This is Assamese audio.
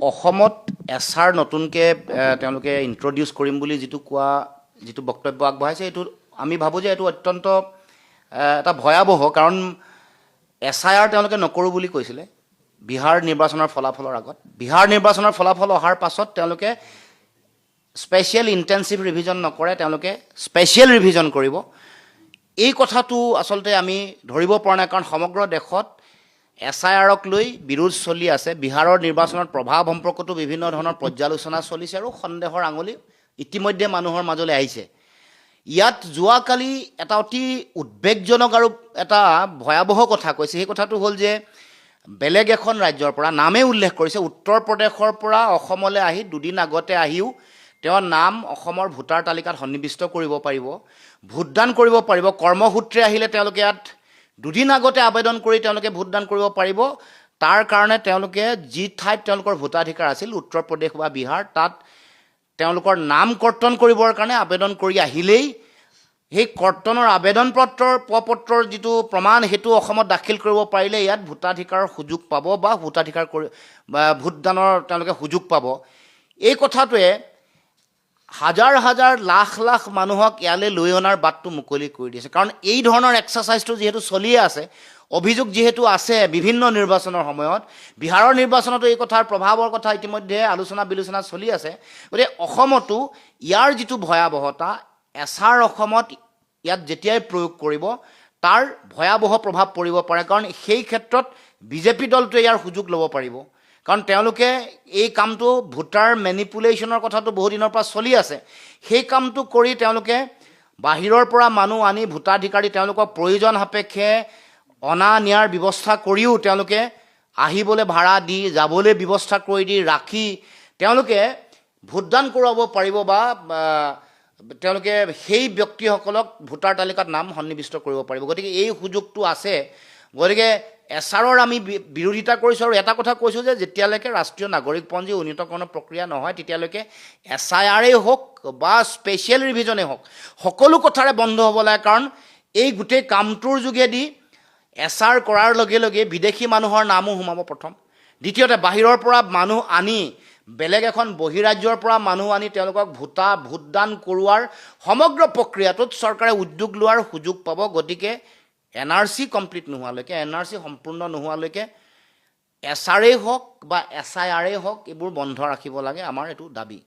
অসমত এছআৰ নতুনকৈ তেওঁলোকে ইন্ট্ৰডিউচ কৰিম বুলি যিটো বক্তব্য আগবঢ়াইছে এইটো আমি ভাবোঁ যে এইটো অত্যন্ত এটা ভয়াৱহ, কাৰণ SIR তেওঁলোকে নকৰোঁ বুলি কৈছিলে বিহাৰ নিৰ্বাচনৰ ফলাফলৰ আগত। বিহাৰ নিৰ্বাচনৰ ফলাফল অহাৰ পাছত তেওঁলোকে স্পেচিয়েল ইণ্টেনচিভ ৰিভিজন নকৰে, তেওঁলোকে স্পেচিয়েল ৰিভিজন কৰিব। এই কথাটো আচলতে আমি ধৰিব পৰা নাই, কাৰণ সমগ্ৰ দেশত SIRক লৈ বিৰোধ চলি আছে। বিহাৰৰ নিৰ্বাচনত প্ৰভাৱ সম্পৰ্কতো বিভিন্ন ধৰণৰ পৰ্যালোচনা চলিছে আৰু সন্দেহৰ আঙুলি ইতিমধ্যে মানুহৰ মাজলৈ আহিছে। ইয়াত যোৱাকালি এটা অতি উদ্বেগজনক আৰু এটা ভয়াৱহ কথা কৈছে। সেই কথাটো হ'ল যে বেলেগ এখন ৰাজ্যৰ পৰা নামেই উল্লেখ কৰিছে, উত্তৰ প্ৰদেশৰ পৰা অসমলৈ আহি দুদিন আগতে আহিও তেওঁৰ নাম অসমৰ ভোটাৰ তালিকাত সন্নিৱিষ্ট কৰিব পাৰিব, ভোটদান কৰিব পাৰিব। কৰ্মসূত্ৰে আহিলে তেওঁলোকে ইয়াত দুদিন আগতে আবেদন কৰি তেওঁলোকে ভোটদান কৰিব পাৰিব। তাৰ কাৰণে তেওঁলোকে যি ঠাইত তেওঁলোকৰ ভোটাধিকাৰ আছিল, উত্তৰ প্ৰদেশ বা বিহাৰ, তাত তেওঁলোকৰ নাম কৰ্তন কৰিবৰ কাৰণে আবেদন কৰি আহিলেই সেই কৰ্তনৰ আবেদন পত্ৰৰ যিটো প্ৰমাণ সেইটো অসমত দাখিল কৰিব পাৰিলে ইয়াত ভোটাধিকাৰৰ সুযোগ পাব বা ভোটদানৰ তেওঁলোকে সুযোগ পাব। এই কথাটোৱে হাজাৰ হাজাৰ লাখ লাখ মানুহক ইয়ালৈ লৈ অনাৰ বাটটো মুকলি কৰি দিছে। কাৰণ এই ধৰণৰ এক্সাৰচাইজটো যিহেতু চলিয়ে আছে, অভিযোগ যিহেতু আছে বিভিন্ন নিৰ্বাচনৰ সময়ত, বিহাৰৰ নিৰ্বাচনতো এই কথাৰ প্ৰভাৱৰ কথা ইতিমধ্যে আলোচনা বিলোচনা চলি আছে। গতিকে অসমতো ইয়াৰ যিটো ভয়াৱহতা, SR অসমত ইয়াত যেতিয়াই প্ৰয়োগ কৰিব তাৰ ভয়াৱহ প্ৰভাৱ পৰিব পাৰে। কাৰণ সেই ক্ষেত্ৰত বিজেপি দলটোৱে ইয়াৰ সুযোগ ল'ব পাৰিব, কাৰণ তেওঁলোকে এই কামটো ভোটাৰ মেনিপুলেশ্যনৰ কথাটো বহুদিনৰ পৰা চলি আছে। সেই কামটো কৰি তেওঁলোকে বাহিৰৰ পৰা মানুহ আনি ভোটাধিকাৰী তেওঁলোকক প্ৰয়োজন সাপেক্ষে অনা নিয়াৰ ব্যৱস্থা কৰিও তেওঁলোকে আহিবলৈ ভাড়া দি, যাবলৈ ব্যৱস্থা কৰি দি ৰাখি তেওঁলোকে ভোটদান কৰাব পাৰিব বা তেওঁলোকে সেই ব্যক্তিসকলক ভোটাৰ তালিকাত নাম সন্নিৱিষ্ট কৰিব পাৰিব। গতিকে এই সুযোগটো আছে। গতিকে SRৰ আমি বিৰোধিতা কৰিছোঁ আৰু এটা কথা কৈছোঁ যে যেতিয়ালৈকে ৰাষ্ট্ৰীয় নাগৰিকপঞ্জী উন্নীতকৰণৰ প্ৰক্ৰিয়া নহয় তেতিয়ালৈকে SIRেই হওক বা স্পেচিয়েল ৰিভিজনেই হওক সকলো কথাৰে বন্ধ হ'ব লাগে। কাৰণ এই গোটেই কামটোৰ যোগেদি SR কৰাৰ লগে লগে বিদেশী মানুহৰ নামো সোমাব প্ৰথম, দ্বিতীয়তে বাহিৰৰ পৰা মানুহ আনি, বেলেগ এখন বহিৰাজ্যৰ পৰা মানুহ আনি তেওঁলোকক ভোটদান কৰোৱাৰ সমগ্ৰ প্ৰক্ৰিয়াটোত চৰকাৰে উদ্যোগ লোৱাৰ সুযোগ পাব। গতিকে NRC কমপ্লিট নোহোৱালৈকে, NRC সম্পূৰ্ণ নোহোৱালৈকে SRেই হওক বা SIRেই হওক এইবোৰ বন্ধ ৰাখিব লাগে, আমাৰ এইটো দাবী।